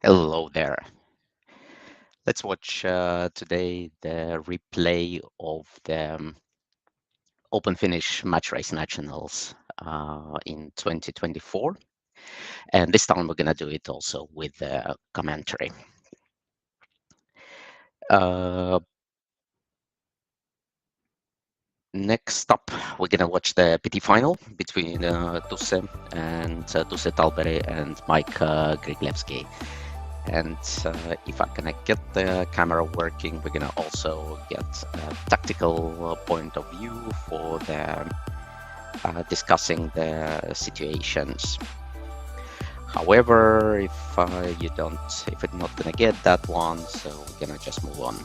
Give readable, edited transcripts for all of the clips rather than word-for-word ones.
Hello there. Let's watch today the replay of the Open Finnish Match Race Nationals in 2024. And this time we're going to do it also with commentary. Next up, we're going to watch the PT final between Tusse Talberi and Mike Griglevsky. And if I'm gonna get the camera working, we're gonna also get a tactical point of view for the discussing the situations. However, if you're not gonna get that one, so we're gonna just move on.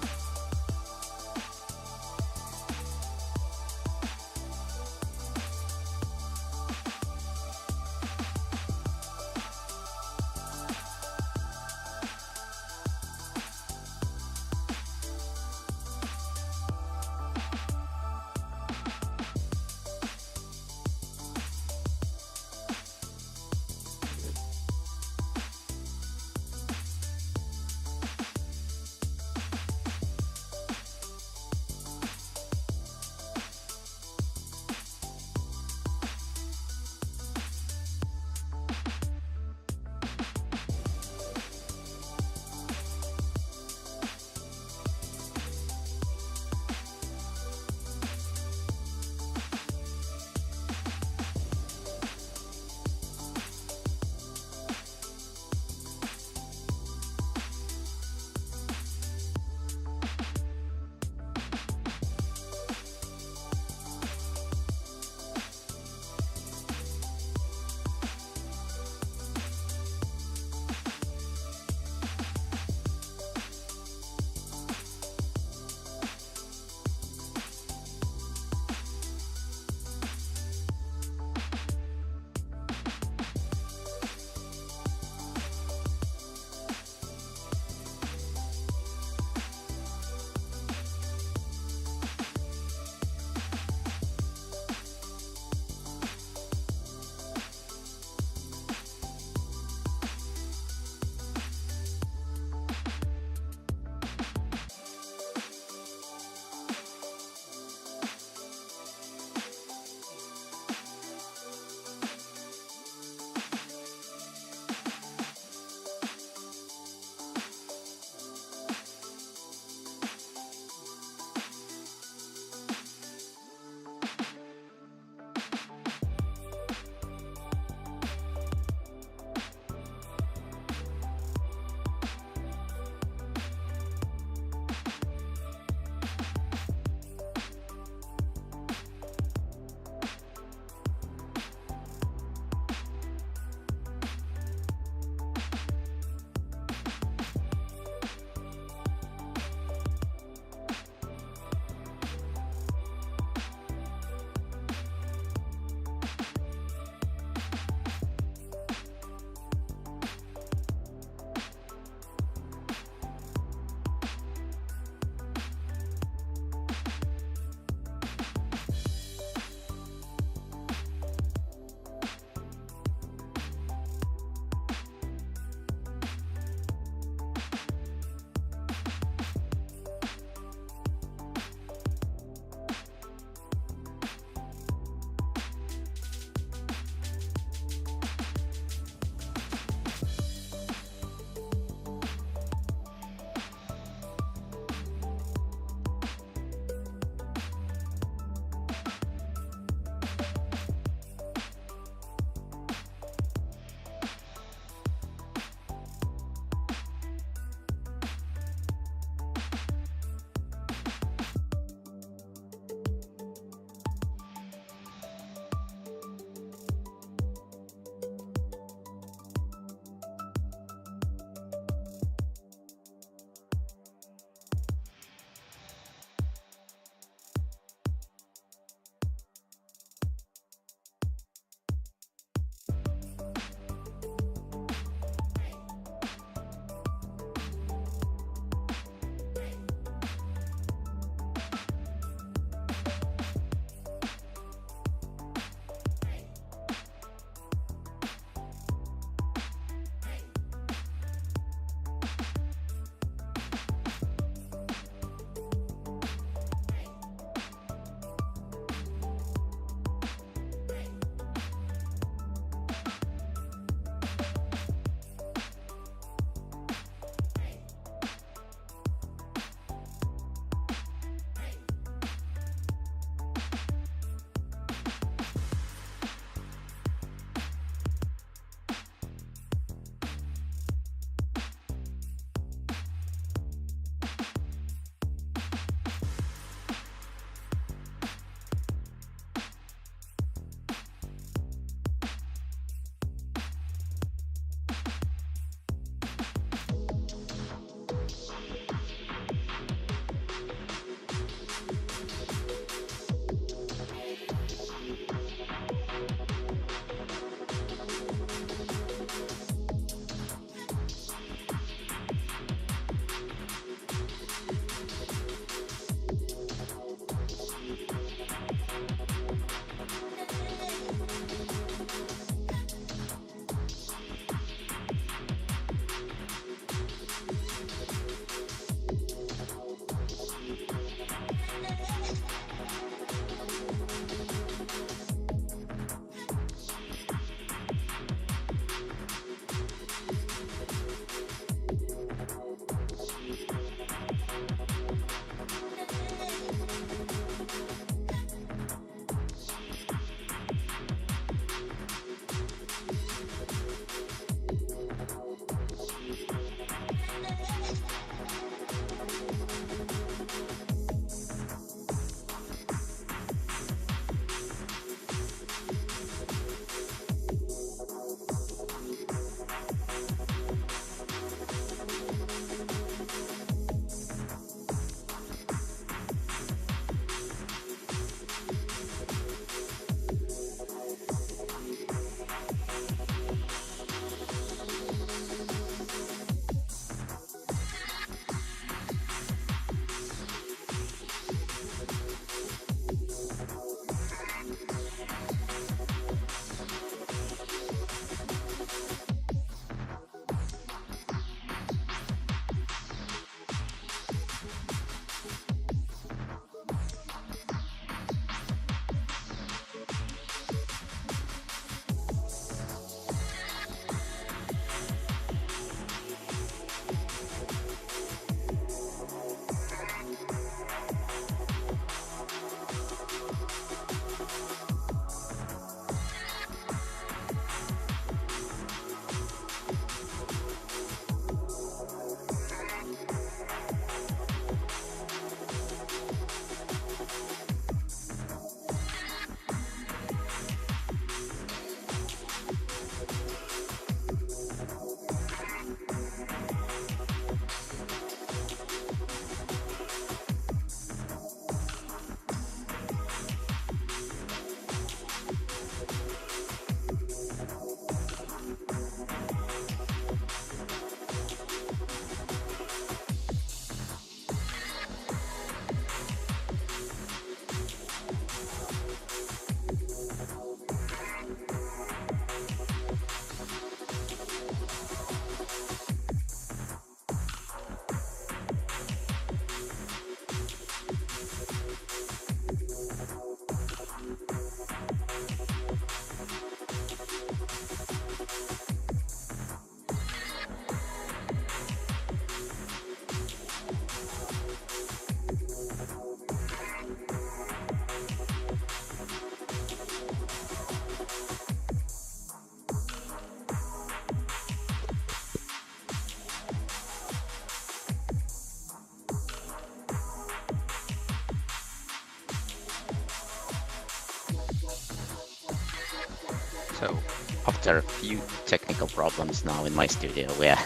So, after a few technical problems now in my studio, we're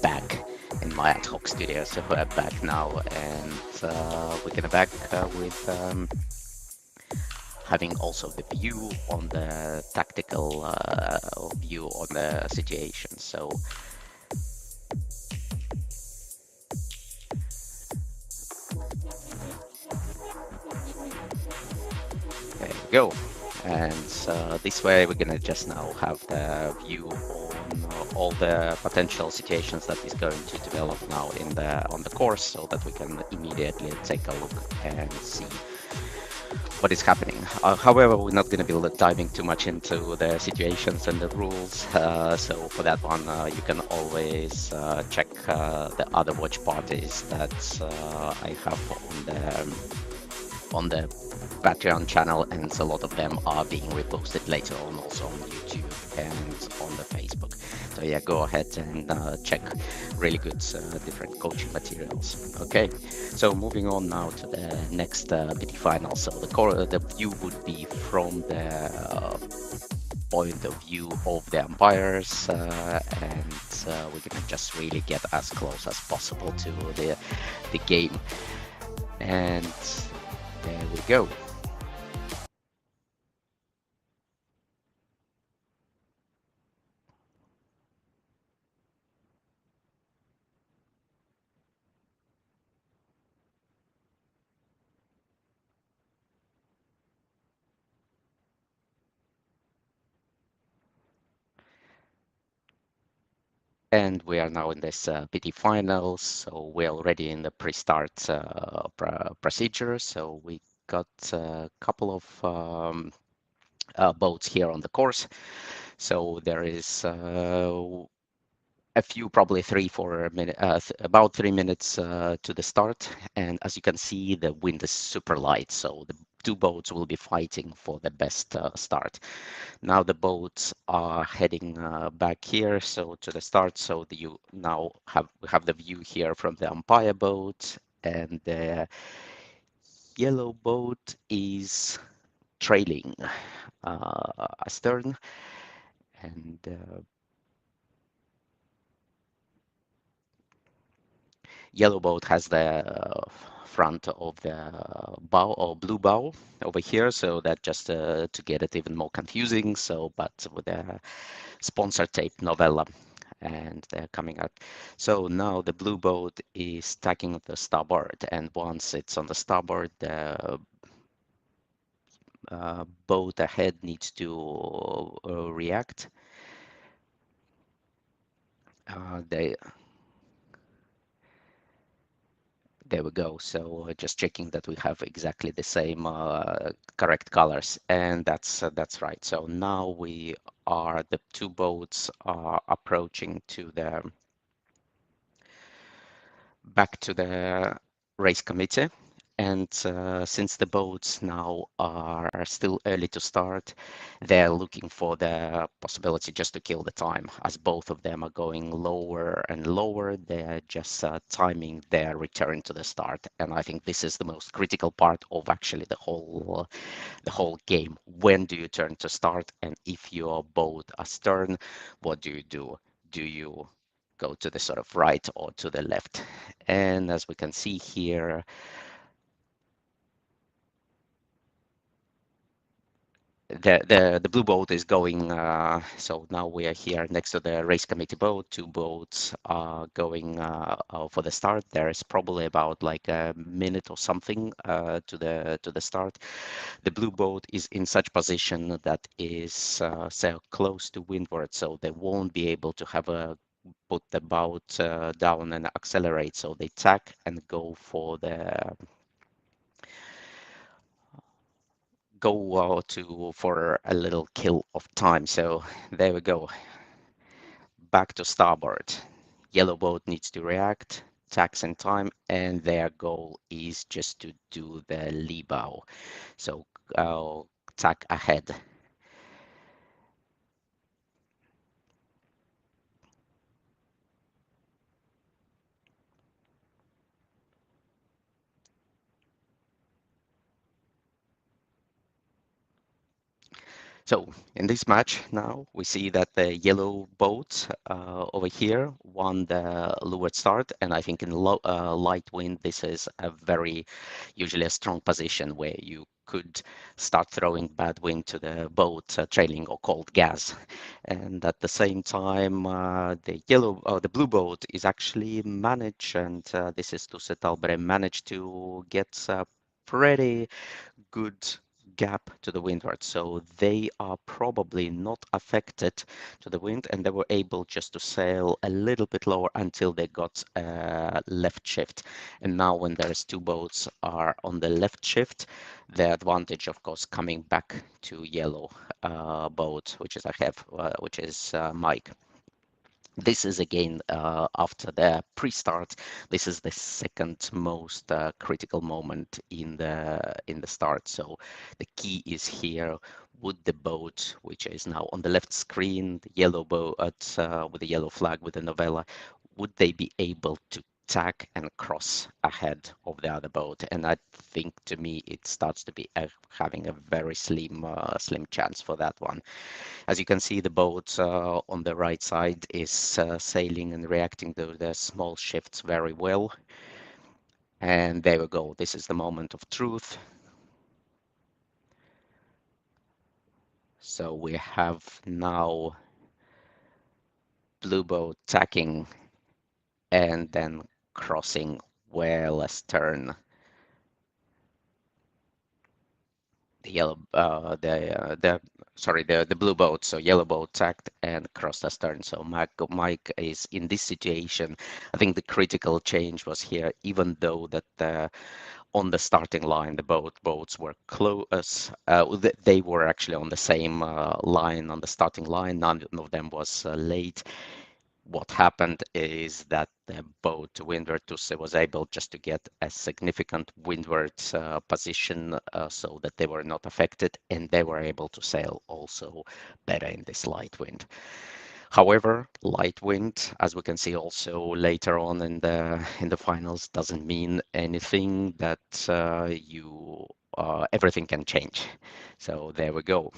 back in my ad hoc studio. So we're back now, and we're gonna back with having also the view on the tactical view on the situation. So there you go. And this way we're gonna just now have the view on all the potential situations that is going to develop now in the on the course, so that we can immediately take a look and see what is happening. However, we're not going to be diving too much into the situations and the rules. So for that one, you can always check the other watch parties that I have on the Patreon channel, and a lot of them are being reposted later on also on YouTube and on the Facebook. So yeah, go ahead and check really good different coaching materials. Okay, so moving on now to the next PT final. So the view would be from the point of view of the umpires, and we're gonna just really get as close as possible to the game. And there we go. And we are now in this PT finals, so we're already in the pre-start procedure. So we got a couple of boats here on the course. So there is a few, probably 3-4 minutes, about 3 minutes to the start. And as you can see, the wind is super light, so the two boats will be fighting for the best start. Now the boats are heading back here, so to the start. So you now have the view here from the umpire boat, and the yellow boat is trailing astern, and yellow boat has the front of the bow or blue bow over here, so that just to get it even more confusing. So, but with the sponsor tape novella, and they're coming out. So now the blue boat is tacking the starboard, and once it's on the starboard, the boat ahead needs to react. They There we go. So just checking that we have exactly the same correct colors, and that's right. So now the two boats are approaching to the back to the race committee. And since the boats now are still early to start, they're looking for the possibility just to kill the time. As both of them are going lower and lower, they're just timing their return to the start. And I think this is the most critical part of actually the whole game. When do you turn to start? And if your boat astern, what do you do? Do you go to the sort of right or to the left? And as we can see here, the blue boat is going. So now we are here next to the race committee boat. Two boats are going for the start. There is probably about like a minute or something to the start. The blue boat is in such position that is so close to windward, so they won't be able to have a put the boat down and accelerate. So they tack and go for the for a little kill of time. So there we go. Back to starboard. Yellow boat needs to react, tacks in time, and their goal is just to do the lee bow. So tack ahead. So in this match now, we see that the yellow boat over here won the leeward start, and I think in light wind, this is a very usually a strong position where you could start throwing bad wind to the boat trailing or cold gas. And at the same time, the blue boat is actually managed, and this is Tusse Talbere managed to get pretty good gap to the windward. So they are probably not affected to the wind, and they were able just to sail a little bit lower until they got left shift. And now when there's two boats are on the left shift, the advantage, of course, coming back to yellow boat, which is I have, which is Mike. This is again after the pre-start. This is the second most critical moment in the start. So the key is here. Would the boat, which is now on the left screen, the yellow boat with the yellow flag with the novella, would they be able to tack and cross ahead of the other boat? And I think to me it starts to be having a very slim chance for that one. As you can see, the boat on the right side is sailing and reacting to the small shifts very well. And there we go. This is the moment of truth. So we have now blue boat tacking and then crossing well astern. The yellow, the sorry, the blue boat, so yellow boat tacked and crossed astern. So Mike is in this situation. I think the critical change was here, even though that on the starting line, the boats were close. They were actually on the same line on the starting line. None of them was late. What happened is that the boat Windward Tusse was able just to get a significant windward position so that they were not affected, and they were able to sail also better in this light wind. However, light wind, as we can see also later on in the finals, doesn't mean anything that you everything can change. So there we go.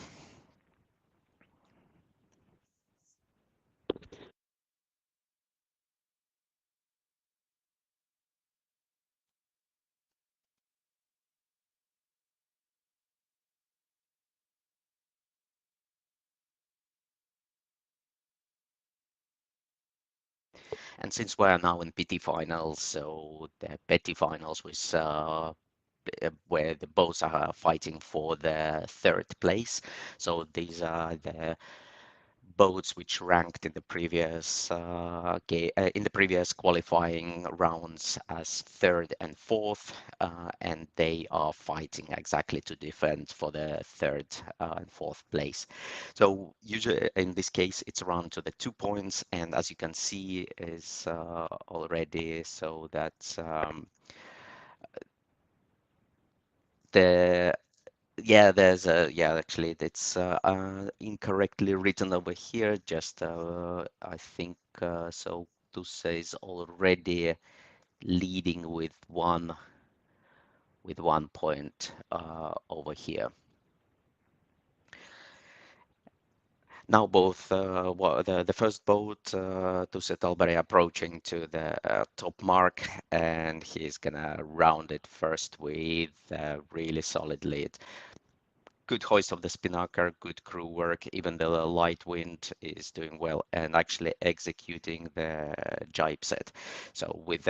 And since we are now in PT finals, so the PT finals was where the boats are fighting for the third place. So these are the boats which ranked in the previous qualifying rounds as third and fourth, and they are fighting exactly to defend for the third and fourth place. So usually in this case it's around to the 2 points, and as you can see is already so that the there's actually it's incorrectly written over here. Just I think so. Tusse is already leading with 1 point over here. Now both the first boat Tusse Talbere approaching to the top mark, and he's gonna round it first with a really solid lead. Good hoist of the spinnaker, good crew work. Even the light wind is doing well and actually executing the jibe set. So with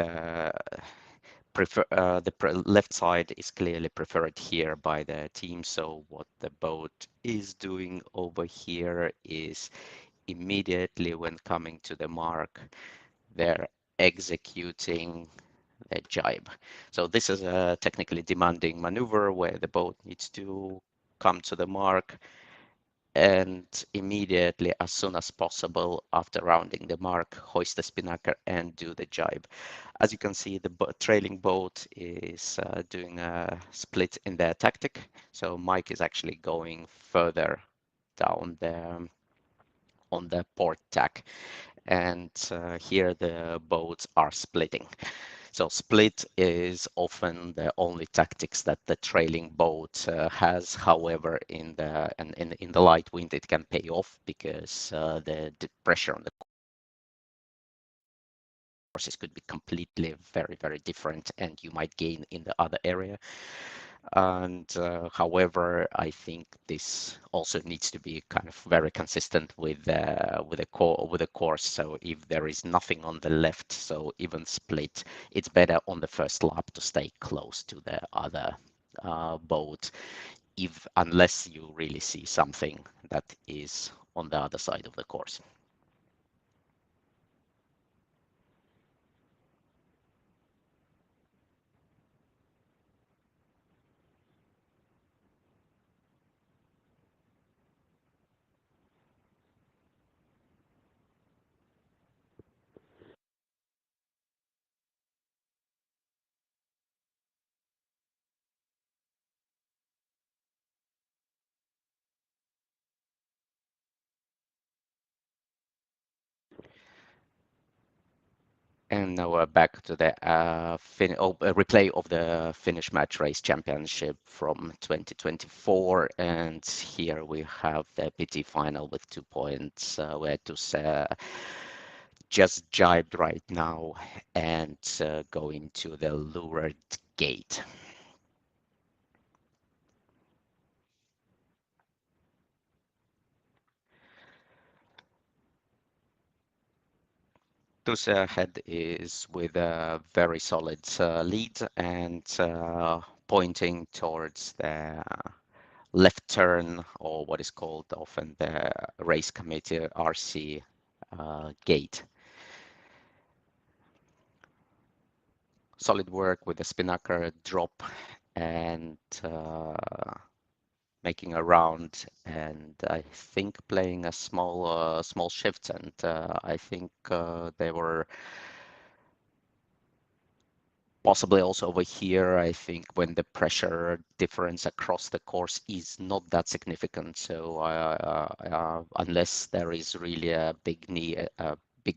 left side is clearly preferred here by the team. So what the boat is doing over here is immediately when coming to the mark, they're executing the jibe. So this is a technically demanding maneuver where the boat needs to come to the mark and immediately, as soon as possible after rounding the mark, hoist the spinnaker and do the jibe. As you can see, the trailing boat is doing a split in their tactic. So Mike is actually going further down the on the port tack, and here the boats are splitting. So split is often the only tactics that the trailing boat has. However, in the light wind, it can pay off because the pressure on the courses could be completely very different, and you might gain in the other area. And however, I think this also needs to be kind of very consistent with a course. So if there is nothing on the left, so even split, it's better on the first lap to stay close to the other boat, if unless you really see something that is on the other side of the course. And now we're back to the replay of the Finnish Match Race Championship from 2024. And here we have the PT final with 2 points, where Tusse just jibed right now and going to the lured gate. Tusse ahead is with a very solid lead and pointing towards the left turn, or what is called often the race committee RC gate. Solid work with the spinnaker drop and making a round, and I think playing a small shift, and I think they were possibly also over here. I think when the pressure difference across the course is not that significant, so unless there is really a big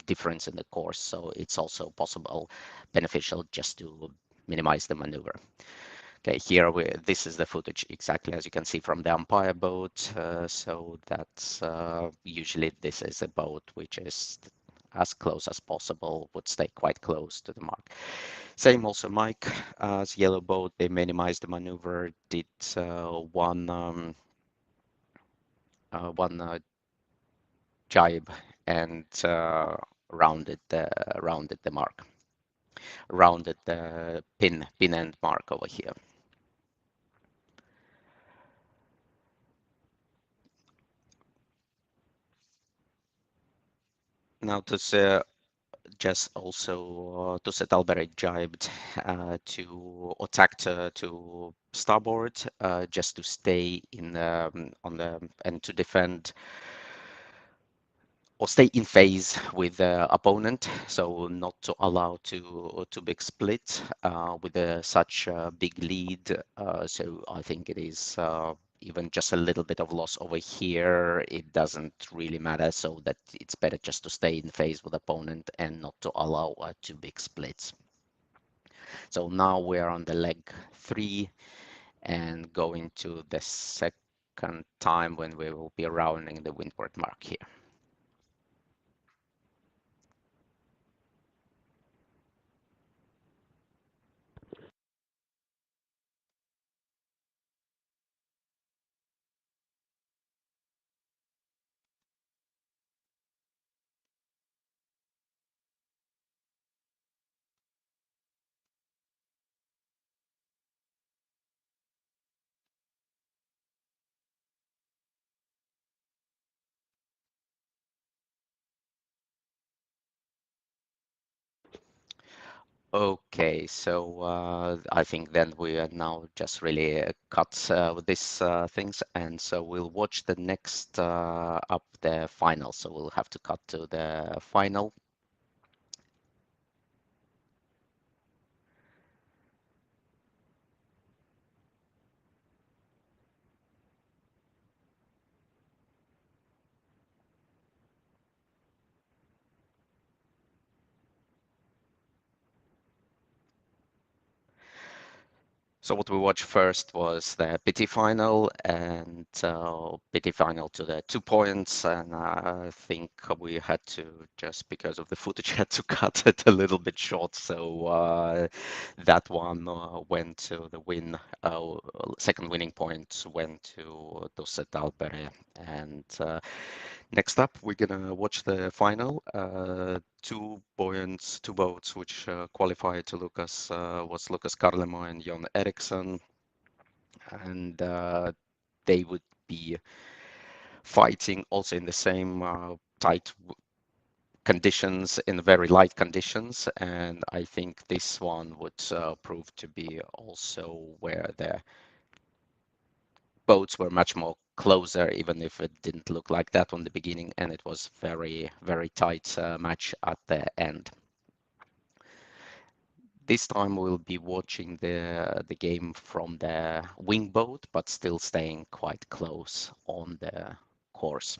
difference in the course, so it's also possible beneficial just to minimize the maneuver. Okay, here this is the footage exactly as you can see from the umpire boat. So that's usually this is a boat which is as close as possible, would stay quite close to the mark. Same also Mike as yellow boat, they minimized the maneuver, did one jibe and rounded the mark, rounded the pin end mark over here. Now to just also to set Albert jibed to attack to starboard, just to stay in on the and to defend or stay in phase with the opponent, so not to allow to big split with such a big lead. So I think it is even just a little bit of loss over here, it doesn't really matter, so that it's better just to stay in phase with opponent and not to allow too big splits. So now we're on the leg 3 and going to the second time when we will be rounding the windward mark here. Okay, so I think then we are now just really cut with these things, and so we'll watch the next up the final. So we'll have to cut to the final. So what we watched first was the PT final, and PT final to the 2 points, and I think we had to, just because of the footage, had to cut it a little bit short. So that one went to the win. Second winning point went to Tusse Talpere, and next up, we're gonna watch the final. 2 points, two boats which qualified to Lucas was Lucas Karlemo and Jon Eriksson, and they would be fighting also in the same tight conditions, in very light conditions, and I think this one would prove to be also where the boats were much more closer, even if it didn't look like that on the beginning, and it was very tight match at the end. This time we'll be watching the game from the wing boat, but still staying quite close on the course.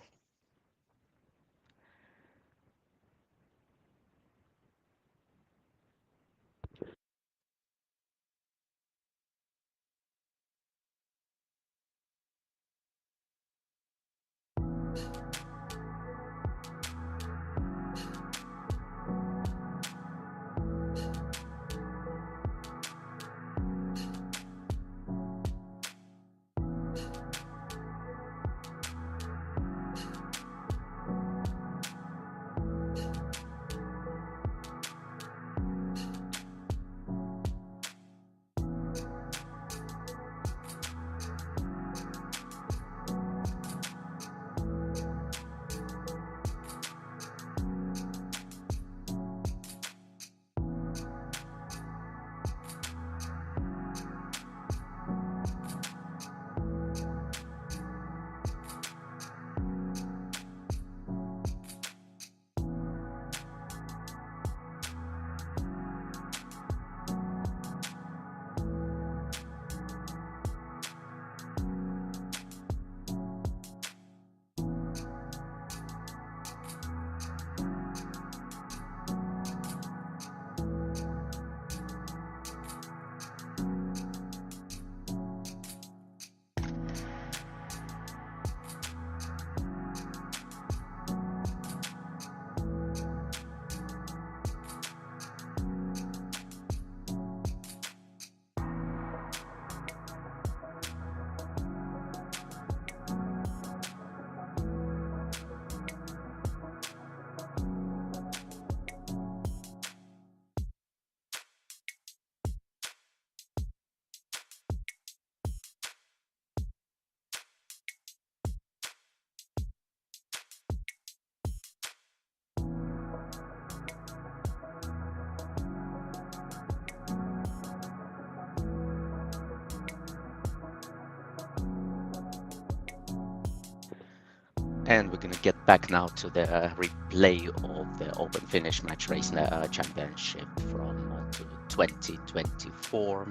And we're going to get back now to the replay of the Open Finnish Match Race Championship from 2024.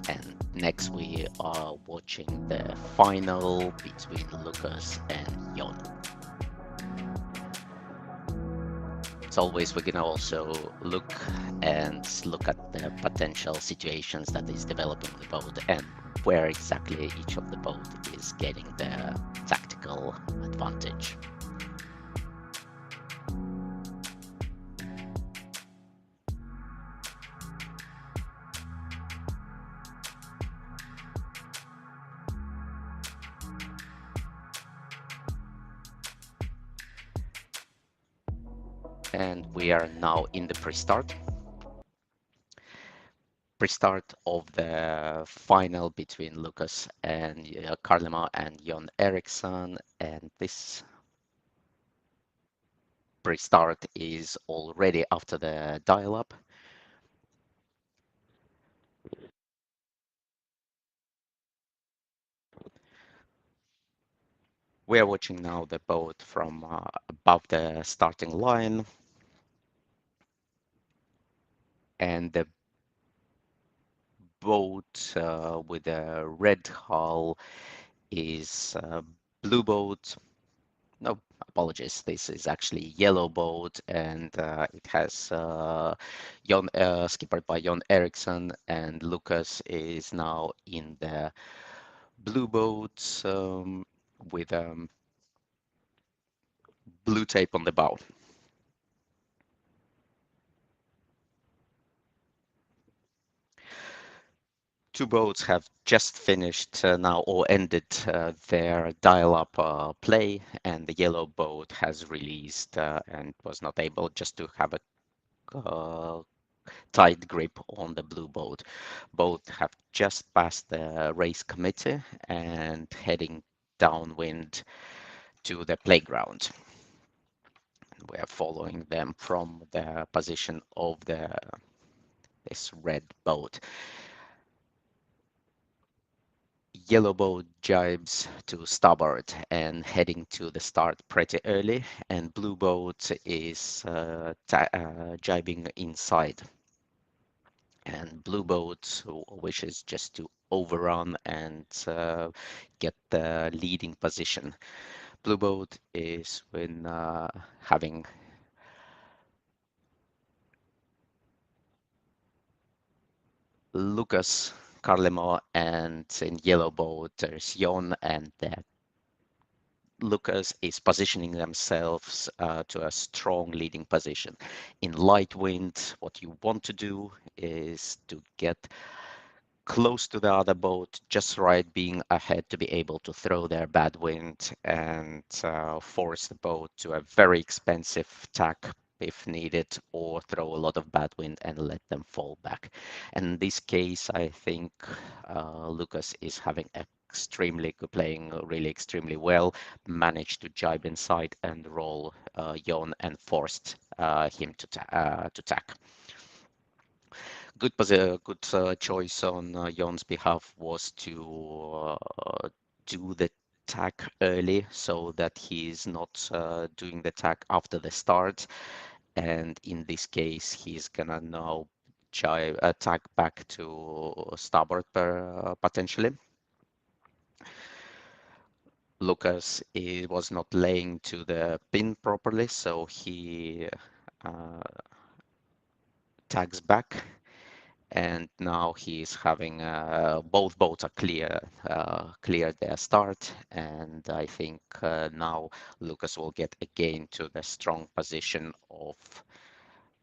And next we are watching the final between Lucas and Jon. As always, we can also look at the potential situations that is developing the boat and where exactly each of the boat is getting the tactical advantage. And we are now in the pre-start of the final between Lucas and Karlema and Jon Eriksson, and this pre-start is already after the dial-up. We are watching now the boat from above the starting line, and the boat with a red hull is blue boat, No, apologies. This is actually yellow boat, and it has Jon, skippered by Jon Eriksson, and Lucas is now in the blue boat with blue tape on the bow. Two boats have just finished now or ended their dial-up play, and the yellow boat has released and was not able just to have a tight grip on the blue boat. Both have just passed the race committee and heading downwind to the playground. We are following them from the position of this red boat. Yellow boat jibes to starboard and heading to the start pretty early, and blue boat is jibing inside. And blue boat wishes just to overrun and get the leading position. Blue boat is when having Lucas, Carlemo, and in yellow boat there's Jon, and Lucas is positioning themselves to a strong leading position. In light wind, what you want to do is to get close to the other boat, just right, being ahead to be able to throw their bad wind and force the boat to a very expensive tack if needed, or throw a lot of bad wind and let them fall back. In this case, I think Lucas is having extremely good, playing really extremely well, managed to jibe inside and roll Jon and forced him to tack. Good choice on Jon's behalf was to do the tack early so that he's not doing the tack after the start. And in this case, he's gonna now tack back to starboard potentially. Lucas was not laying to the pin properly, so he uh, tags back, and now he's having both boats are cleared their start, and I think now Lucas will get again to the strong position of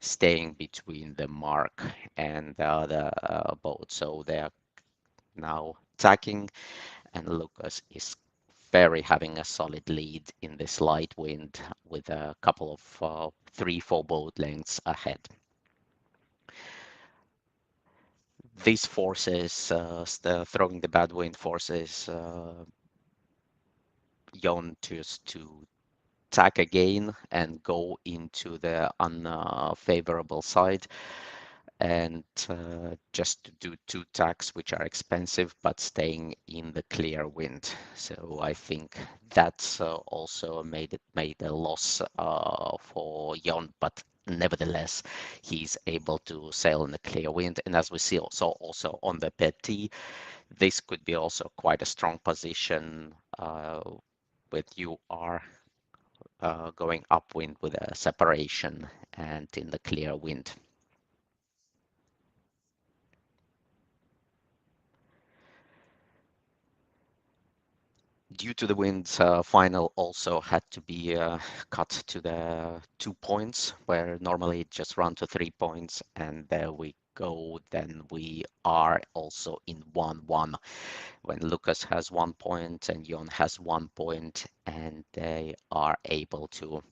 staying between the mark and the other boat. So they are now tacking, and Lucas is very having a solid lead in this light wind with a couple of 3-4 boat lengths ahead. These forces, throwing the bad wind forces Jon to tack again and go into the unfavorable side, and just to do two tacks which are expensive but staying in the clear wind. So I think that's also made a loss for Jon, but nevertheless he's able to sail in the clear wind. And as we see also on the petit, this could be also quite a strong position with you are going upwind with a separation and in the clear wind. Due to the winds, final also had to be cut to the 2 points, where normally it just run to 3 points, and there we go. Then we are also in 1-1 when Lucas has 1 point and Jon has 1 point, and they are able to.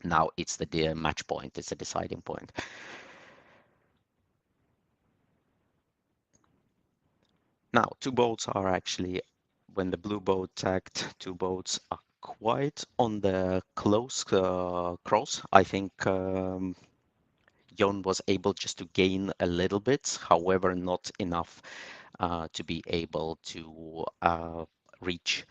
Now it's the match point, it's a deciding point. Now, two boats are actually, when the blue boat tagged, two boats are quite on the close cross. I think Jon was able just to gain a little bit, however, not enough to be able to reach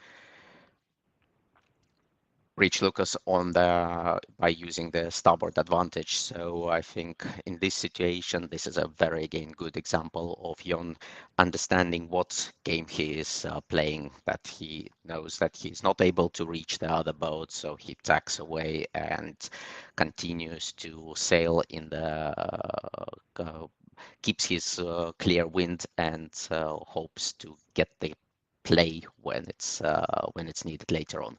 reach Lucas on the by using the starboard advantage. So I think in this situation, this is a very again good example of Jon understanding what game he is playing. That he knows that he's not able to reach the other boat, so he tacks away and continues to sail in the keeps his clear wind and hopes to get the play when it's needed later on.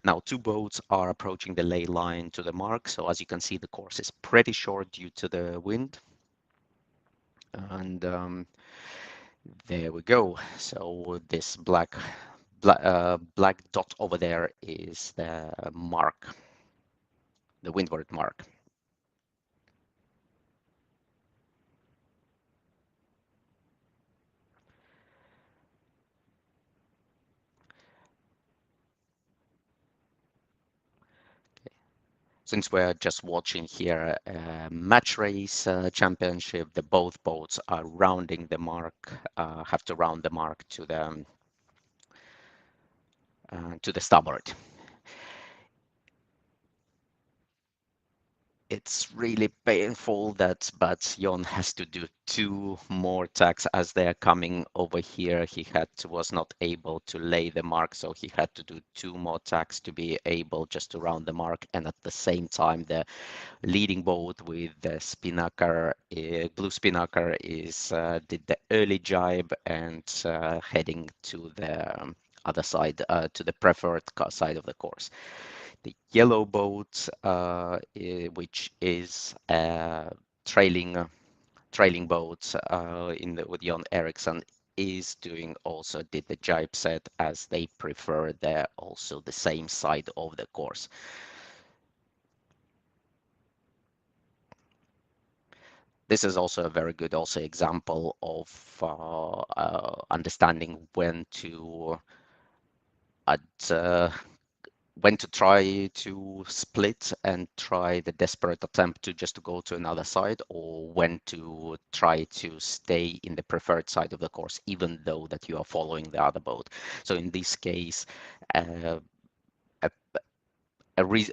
Now, two boats are approaching the ley line to the mark. So as you can see, the course is pretty short due to the wind. And there we go. So this black dot over there is the mark, the windward mark. Since we're just watching here a match race championship, the both boats are rounding the mark, have to round the mark to the starboard. It's really painful that but Jon has to do two more tacks as they are coming over here. He was not able to lay the mark, so he had to do two more tacks to be able just to round the mark. And at the same time, the leading boat with the spinnaker, blue spinnaker, is did the early jibe and heading to the other side, to the preferred side of the course. The yellow boat, which is trailing boat with Jon Eriksson, is doing also did the jibe set as they prefer also the same side of the course. This is also a very good also example of understanding at, uh, when to try to split and try the desperate attempt to just to go to another side, or when to try to stay in the preferred side of the course, even though that you are following the other boat. So in this case, uh, a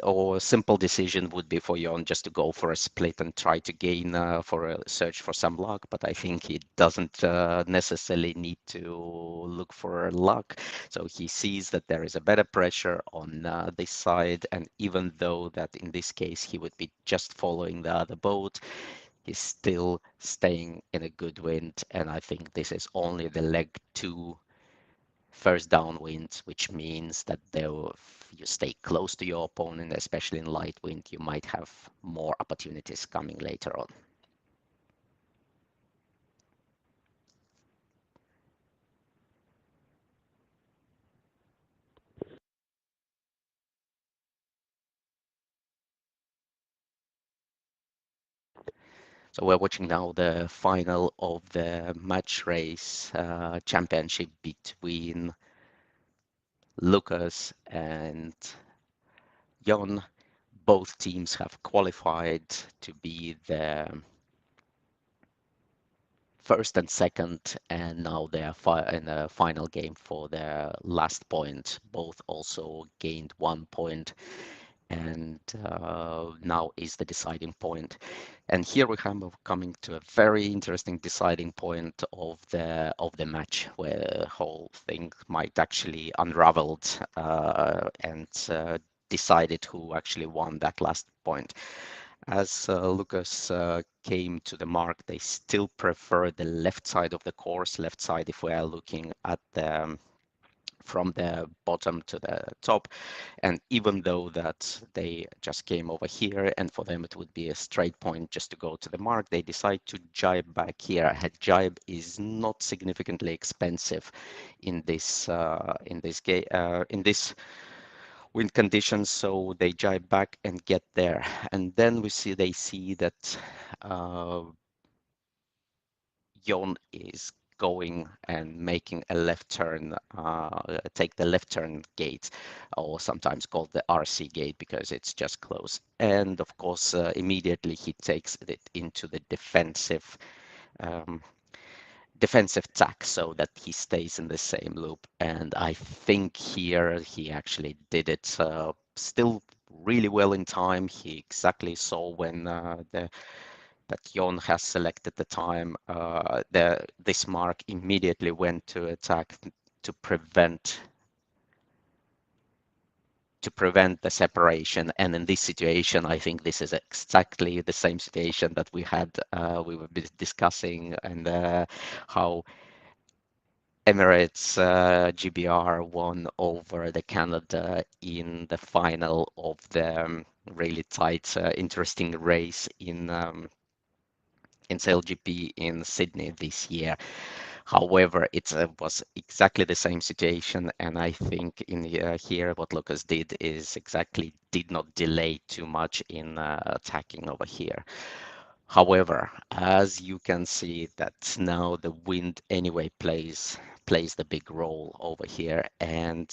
or a simple decision would be for Jon just to go for a split and try to gain for a search for some luck. But I think he doesn't necessarily need to look for luck. So he sees that there is a better pressure on this side. And even though that in this case he would be just following the other boat, he's still staying in a good wind. And I think this is only the leg two first downwind, which means that if you stay close to your opponent, especially in light wind, you might have more opportunities coming later on. So we're watching now the final of the match race championship between Lucas and Jon. Both teams have qualified to be the first and second, and now they are in a final game for their last point. Both also gained 1 point, and now is the deciding point. And here we come coming to a very interesting deciding point of the match, where the whole thing might actually unraveled and decided who actually won that last point. As Lucas came to the mark, they still prefer the left side of the course. Left side, if we are looking at the from the bottom to the top. And even though that they just came over here and for them it would be a straight point just to go to the mark, they decide to jibe back here. A jibe is not significantly expensive in this in this wind conditions, so they jibe back and get there. And then they see that Jon is going and making a left turn, take the left turn gate, or sometimes called the RC gate because it's just close. And of course, immediately he takes it into the defensive um, defensive tack so that he stays in the same loop. And I think here he actually did it still really well in time. He exactly saw when that Jon has selected the time. This mark immediately went to attack to prevent the separation. And in this situation, I think this is exactly the same situation that we were discussing, and how Emirates GBR won over the Canada in the final of the really tight, interesting race in SailGP in Sydney this year. However, it was exactly the same situation, and I think in here what Lucas did is exactly did not delay too much in attacking over here. However, as you can see that now the wind anyway plays the big role over here, and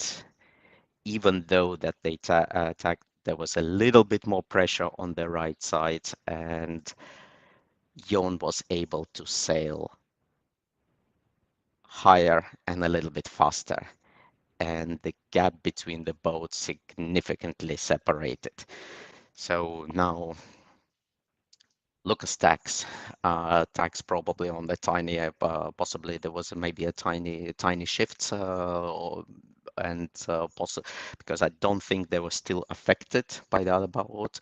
even though that they attacked, there was a little bit more pressure on the right side, and Jon was able to sail higher and a little bit faster, and the gap between the boats significantly separated. So now Lucas tax probably on the tiny, possibly there was maybe a tiny shift, and because I don't think they were still affected by the other boat,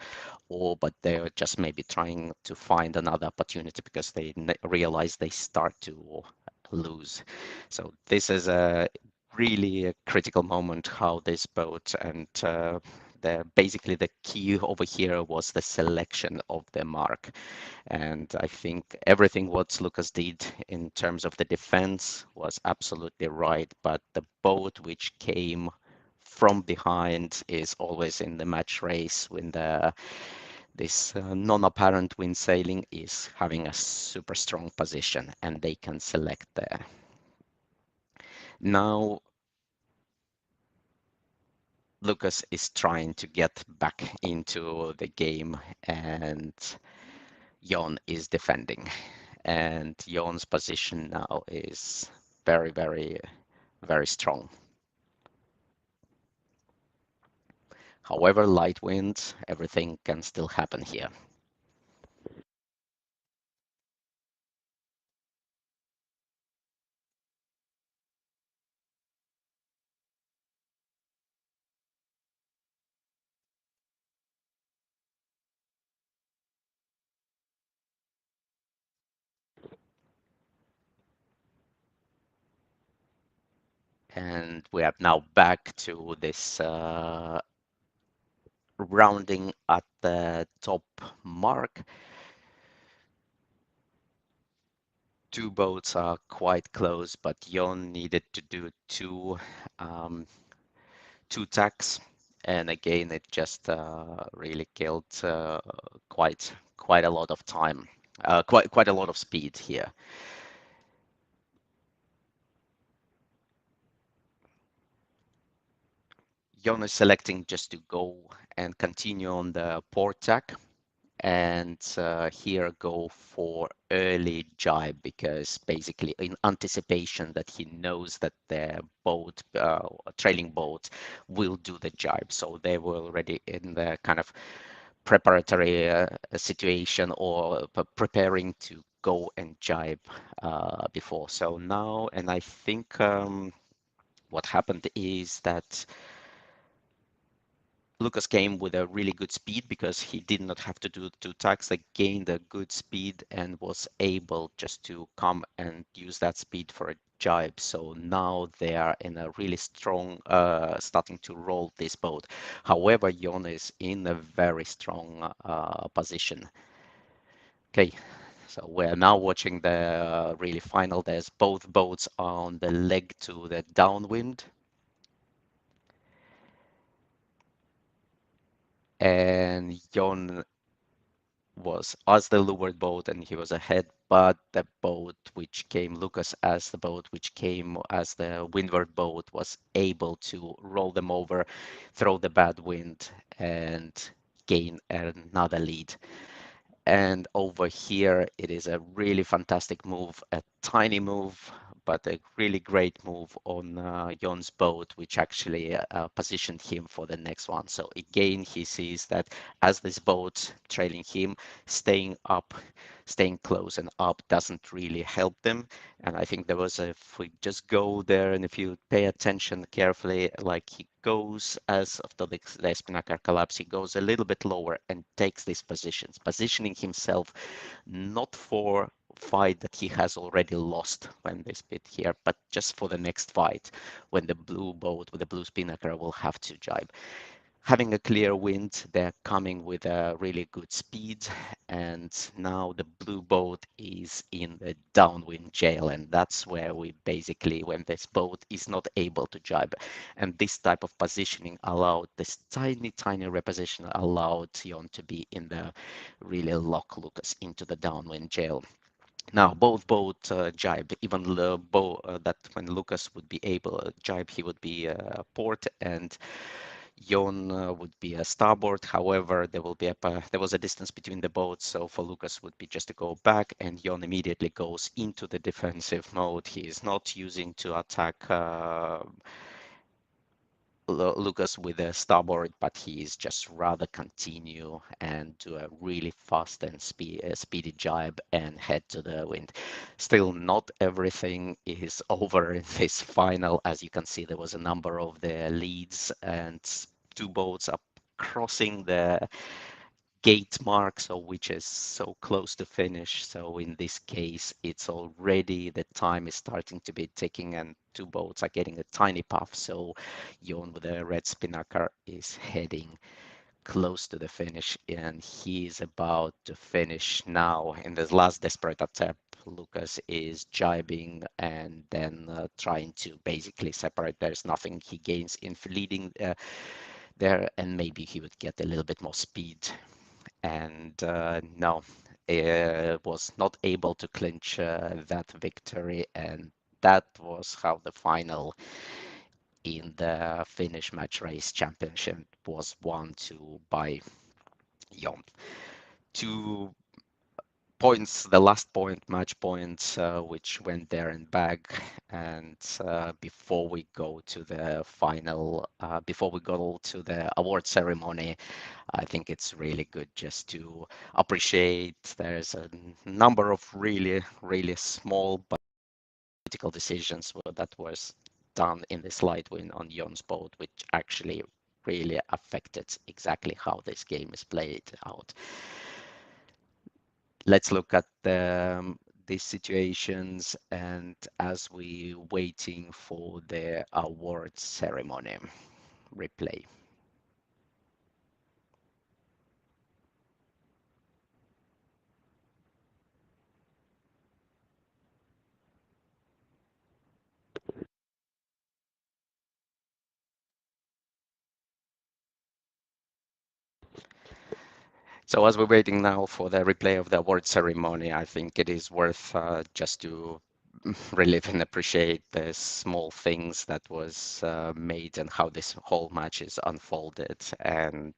but they were just maybe trying to find another opportunity because they realize they start to lose. So this is a really a critical moment how this boat and basically the key over here was the selection of the mark. And I think everything what Lucas did in terms of the defense was absolutely right. But the boat which came from behind is always in the match race when this non-apparent wind sailing is having a super strong position and they can select there. Now Lucas is trying to get back into the game, and Jon is defending. And Jon's position now is very, very, very strong. However, light winds, everything can still happen here. And we are now back to this rounding at the top mark. Two boats are quite close, but Jon needed to do um, two tacks, and again it just really killed quite a lot of time, quite a lot of speed here. Jon is selecting just to go and continue on the port tack, and here go for early jibe, because basically in anticipation that he knows that the boat, trailing boat, will do the jibe. So they were already in the kind of preparatory situation, or preparing to go and jibe before. So now, and I think what happened is that Lucas came with a really good speed because he did not have to do two tacks. They gained a good speed and was able just to come and use that speed for a jibe. So now they are in a really strong, starting to roll this boat. However, Jon is in a very strong position. Okay, so we're now watching the really final. There's both boats on the leg to the downwind. And Jon was as the leeward boat and he was ahead, but the boat which came, Lucas as the boat which came as the windward boat, was able to roll them over, throw the bad wind, and gain another lead. And over here, it is a really fantastic move, a tiny move, but a really great move on Jon's boat, which actually positioned him for the next one. So again, he sees that as this boat trailing him, staying up, staying close and up doesn't really help them. And I think there was a, if we just go there and if you pay attention carefully, like he goes as after the Spinnaker collapse, he goes a little bit lower and takes these positions, positioning himself not for fight that he has already lost when they split here, but just for the next fight when the blue boat with the blue spinnaker will have to jibe. Having a clear wind, they're coming with a really good speed, and now the blue boat is in the downwind jail, and that's where we basically, when this boat is not able to jibe, and this type of positioning allowed this tiny reposition allowed Tion to be in the really lock Lucas into the downwind jail. Now, both jibe, even the that when Lucas would be able to jibe, he would be port, and Jon would be a starboard. However, there will be there was a distance between the boats, so for Lucas would be just to go back, and Jon immediately goes into the defensive mode. He is not using to attack Lucas with a starboard, but he is just rather continue and do a really fast and speedy jibe and head to the wind. Still, not everything is over in this final. As you can see, there was a number of the leads and two boats are crossing the gate mark, so which is so close to finish. So in this case, it's already the time is starting to be ticking, and two boats are getting a tiny puff. So Jon with a red spinnaker is heading close to the finish, and he is about to finish now. In this last desperate attempt, Lucas is jibing and then trying to basically separate. There's nothing he gains in leading there, and maybe he would get a little bit more speed, and no, was not able to clinch that victory, and that was how the final in the Finnish match race championship was won to by Jon. 2 points, the last point, match points, which went there and back. And before we go to the final, before we go to the award ceremony, I think it's really good just to appreciate there's a number of really small but critical decisions that was done in the slide win on Jon's boat, which actually really affected exactly how this game is played out. Let's look at these situations and as we waiting for the award ceremony replay. So as we're waiting now for the replay of the award ceremony, I think it is worth just to relive and appreciate the small things that was made and how this whole match is unfolded. And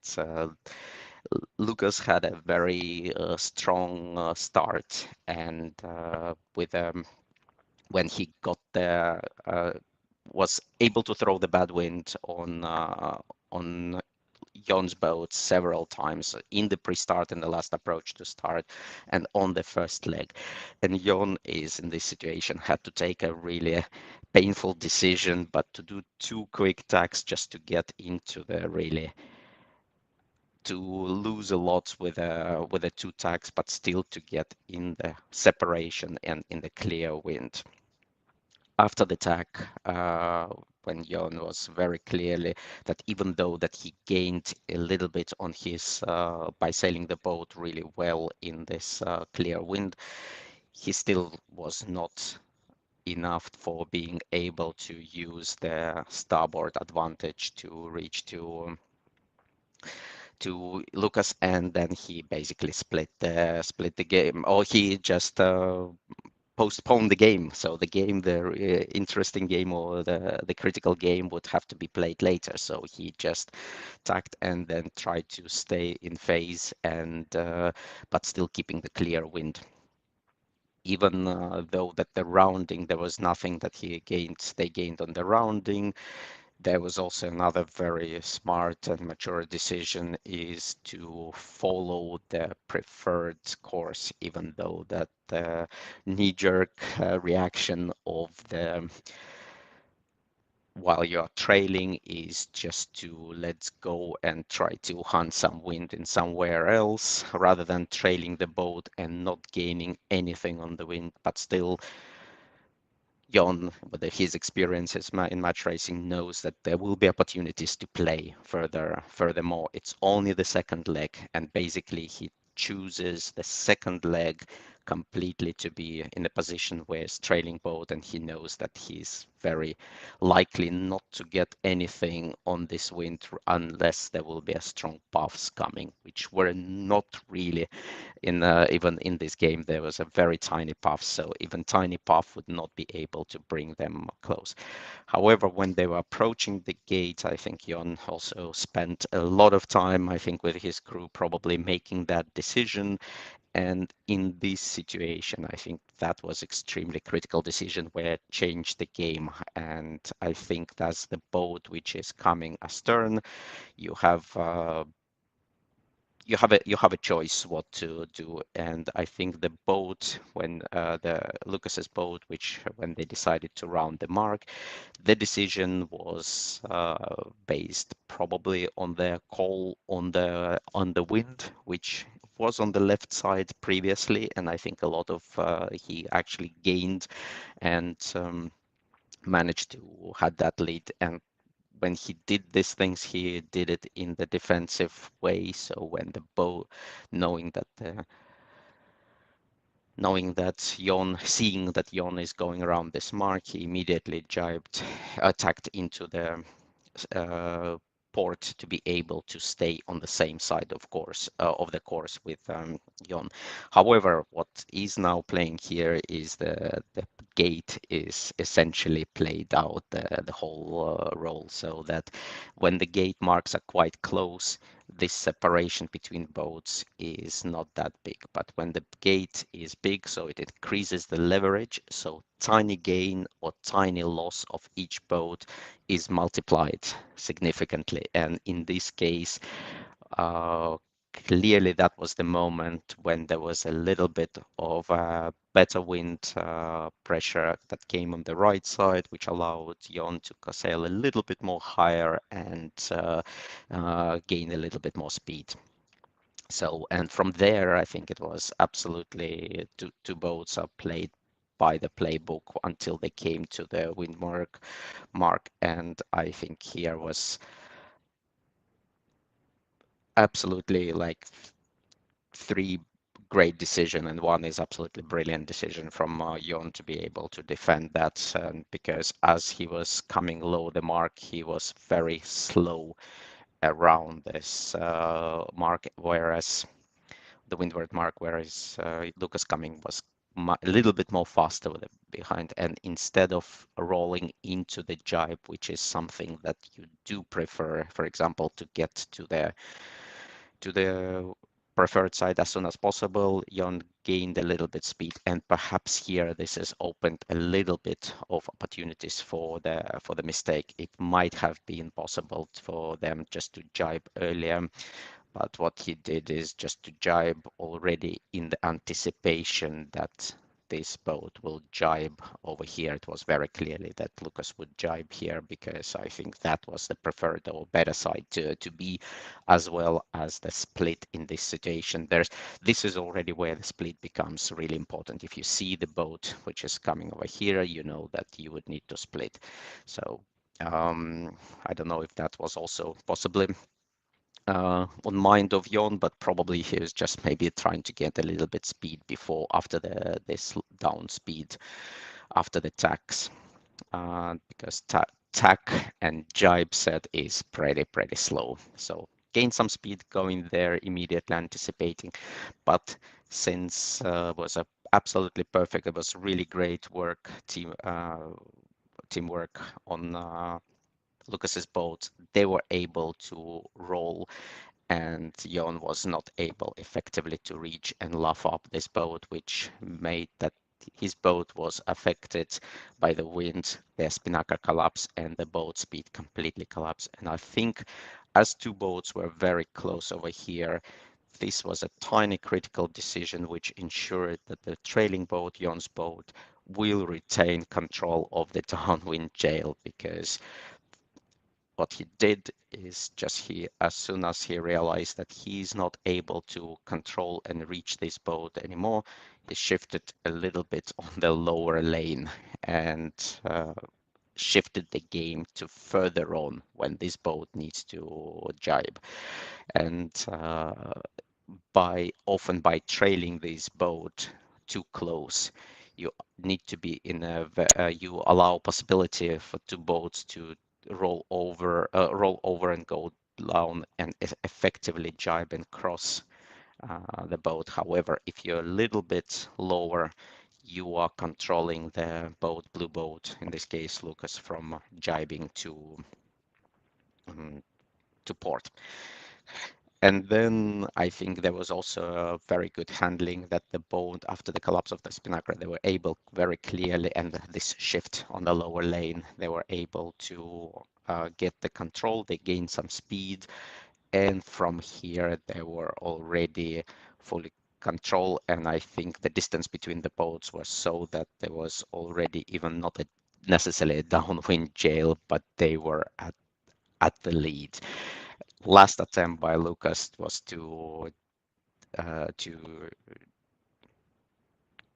Lucas had a very strong start, and with when he got there, was able to throw the bad wind on Jon's boat several times in the pre-start and the last approach to start and on the first leg. And Jon is in this situation, had to take a really painful decision, but to do 2 quick tacks just to get into the really to lose a lot with the 2 tacks, but still to get in the separation and in the clear wind. After the attack, when Jon was very clearly that even though that he gained a little bit on his by sailing the boat really well in this clear wind, he still was not enough for being able to use the starboard advantage to reach to Lucas, and then he basically split the game, or he just postpone the game. So the game, the interesting game or the critical game would have to be played later. So he just tacked and then tried to stay in phase and but still keeping the clear wind. Even though that the rounding, there was nothing that they gained on the rounding. There was also another very smart and mature decision is to follow the preferred course, even though that the knee-jerk reaction of the while you're trailing is just to let's go and try to hunt some wind in somewhere else rather than trailing the boat and not gaining anything on the wind, but still Jon, with his experiences in match racing, knows that there will be opportunities to play furthermore. It's only the second leg, and basically he chooses the second leg completely to be in a position where it's trailing boat, and he knows that he's very likely not to get anything on this wind unless there will be a strong puffs coming, which were not really even in this game. There was a very tiny puff, so even tiny puff would not be able to bring them close. However, when they were approaching the gate, I think Jon also spent a lot of time, I think, with his crew probably making that decision. And in this situation, I think that was extremely critical decision where it changed the game. And I think that's the boat which is coming astern. You have you have a choice what to do, and I think the boat when the Lucas's boat, which when they decided to round the mark, the decision was based probably on their call on the wind, which was on the left side previously, and I think a lot of he actually gained and managed to had that lead. And when he did these things, he did it in the defensive way. So when the bow, knowing that seeing that Jon is going around this mark, he immediately attacked into the uh, port to be able to stay on the same side of the course with Jon. However, what is now playing here is the gate is essentially played out the whole role, so that when the gate marks are quite close, this separation between boats is not that big. But when the gate is big, so it increases the leverage, so tiny gain or tiny loss of each boat is multiplied significantly. And in this case, uh, clearly that was the moment when there was a little bit of better wind pressure that came on the right side, which allowed Jon to sail a little bit more higher and gain a little bit more speed. So, and from there, I think it was absolutely two boats are played by the playbook until they came to the wind mark. And I think here was absolutely like three great decision, and one is absolutely brilliant decision from Jon to be able to defend that, because as he was coming low the mark, he was very slow around this mark, whereas the windward mark, whereas Lucas coming was a little bit more faster with it behind, and instead of rolling into the jibe, which is something that you do prefer, for example, to get to the preferred side as soon as possible, Jon gained a little bit speed, and perhaps here this has opened a little bit of opportunities for the mistake. It might have been possible for them just to jibe earlier, but what he did is just to jibe already in the anticipation that this boat will jibe over here. It was very clearly that Lucas would jibe here because I think that was the preferred or better side to be, as well as the split in this situation. This is already where the split becomes really important. If you see the boat which is coming over here, you know that you would need to split. So I don't know if that was also possibly on mind of Jon, but probably he was just maybe trying to get a little bit speed before after this down speed after the tacks, because tack and jibe set is pretty slow. So gain some speed going there immediately anticipating, but since was a absolutely perfect. It was really great work, teamwork on Lucas's boat. They were able to roll, and Jon was not able effectively to reach and luff up this boat, which made that his boat was affected by the wind, the spinnaker collapsed, and the boat speed completely collapsed. And I think as two boats were very close over here, this was a tiny critical decision which ensured that the trailing boat, Jon's boat, will retain control of the downwind jail, because what he did is just as soon as he realized that he's not able to control and reach this boat anymore, he shifted a little bit on the lower lane and shifted the game to further on when this boat needs to jibe. And often by trailing this boat too close, you need to be you allow possibility for two boats to roll over and go down and effectively jibe and cross the boat. However, if you're a little bit lower, you are controlling the blue boat, in this case Lucas, from jibing to port. And then I think there was also a very good handling that the boat, after the collapse of the spinnaker, they were able very clearly, and this shift on the lower lane, they were able to get the control. They gained some speed, and from here they were already fully control. And I think the distance between the boats was so that there was already even not necessarily a downwind jail, but they were at the lead. Last attempt by Lucas was uh, to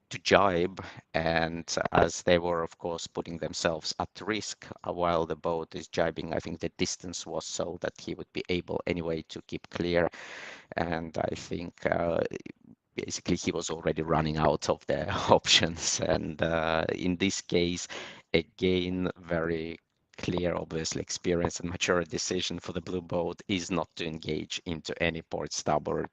to jibe, and as they were of course putting themselves at risk while the boat is jibing, I think the distance was so that he would be able anyway to keep clear. And I think basically he was already running out of the options. And in this case, again, very clear, obviously, experience and mature decision for the blue boat is not to engage into any port starboard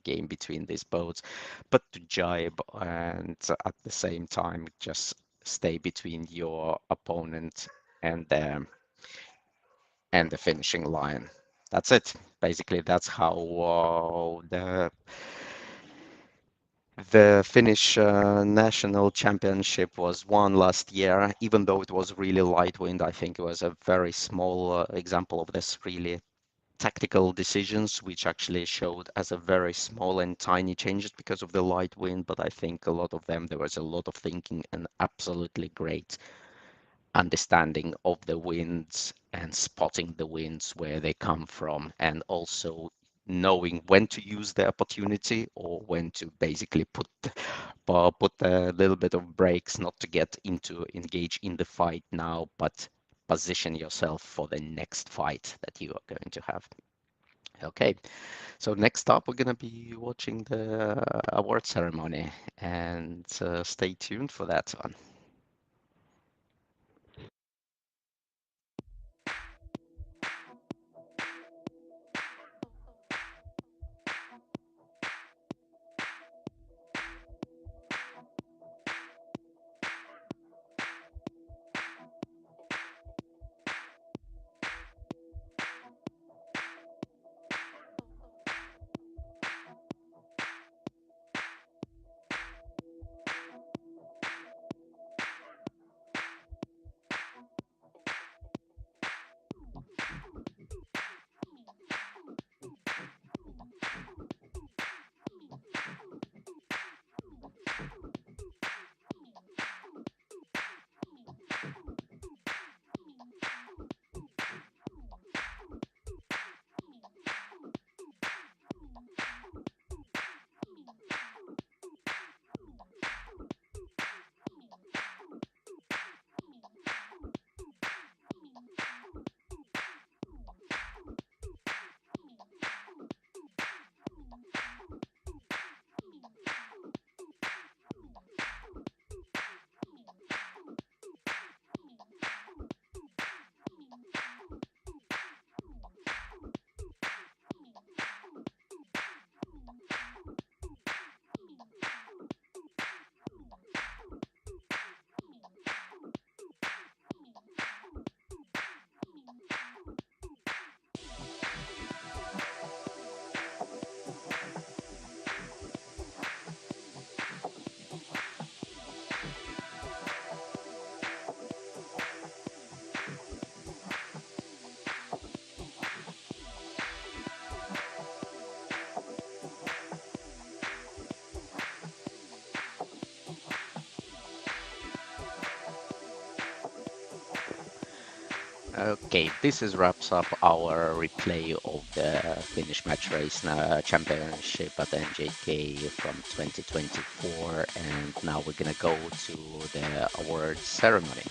game between these boats, but to jibe and at the same time just stay between your opponent and the finishing line. That's it. Basically, that's how the Finnish national championship was won last year. Even though it was really light wind, I think it was a very small example of this really tactical decisions, which actually showed as a very small and tiny changes because of the light wind. But I think a lot of them, there was a lot of thinking and absolutely great understanding of the winds and spotting the winds where they come from, and also knowing when to use the opportunity or when to basically put a little bit of brakes, not to engage in the fight now, but position yourself for the next fight that you are going to have. Okay, so next up we're gonna be watching the award ceremony, and stay tuned for that one. Okay, this is wraps up our replay of the Finnish match race championship at NJK from 2024, and now we're gonna go to the awards ceremony.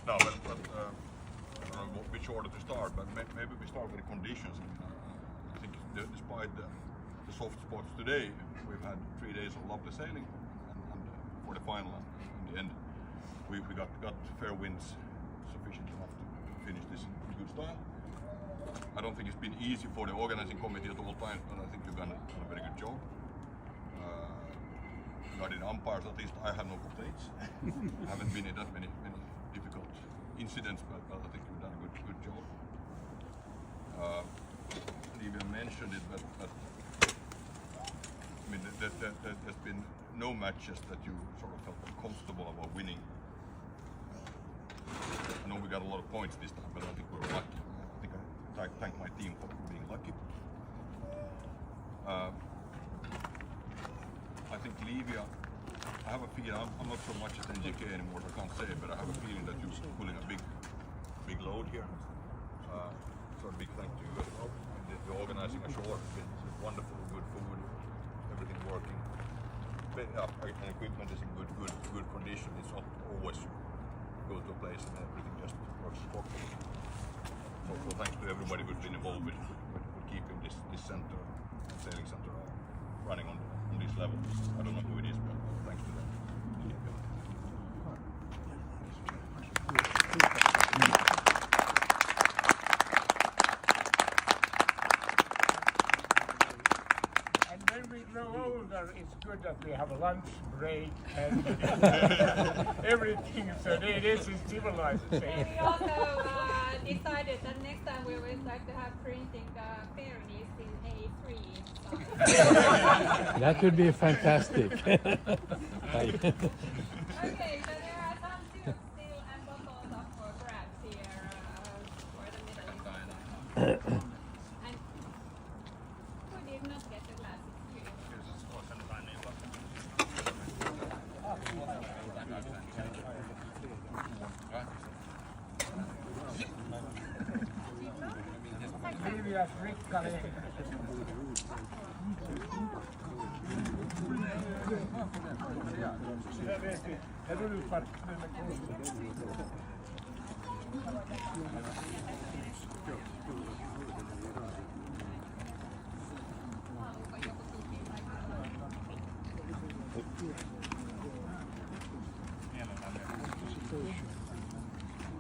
No, but I don't know which order to start, but maybe we start with the conditions. I think despite the soft spots today, we've had 3 days of lovely sailing, and for the final, and in the end, we got fair winds sufficient enough to finish this in good style. I don't think it's been easy for the organizing committee at all times, but I think you've done a very good job. Regarding umpires, at least I have no complaints. I haven't been in that many difficult incidents, but I think you've done a good job. Even mentioned it, but I mean, there's been no matches that you sort of felt comfortable about winning. I know we got a lot of points this time, but I think we were lucky. I think I thank my team for being lucky. I think Livia, I have a feeling, I'm not so much at NJK anymore, so I can't say, but I have a feeling that you're pulling a big load here. So a big thank you to you as well. The organizing ashore, it's wonderful, good food, everything working. And equipment is in good condition. It's not always go to a place and everything just works properly. So thanks to everybody who's been involved with keeping this center, sailing center, running on this level. I don't know who it is, but thanks to them. And when we grow older, it's good that we have a lunch break and everything, so this is civilized. And we also decided that next time we would like to have printing fairness in A3. That would be fantastic. Okay, so there are some tubes still and bottles up for grabs here for the Middle East. And who did not get the glasses? Livia's rikkali.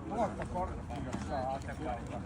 Luokkakortti, jos saa asepaikan.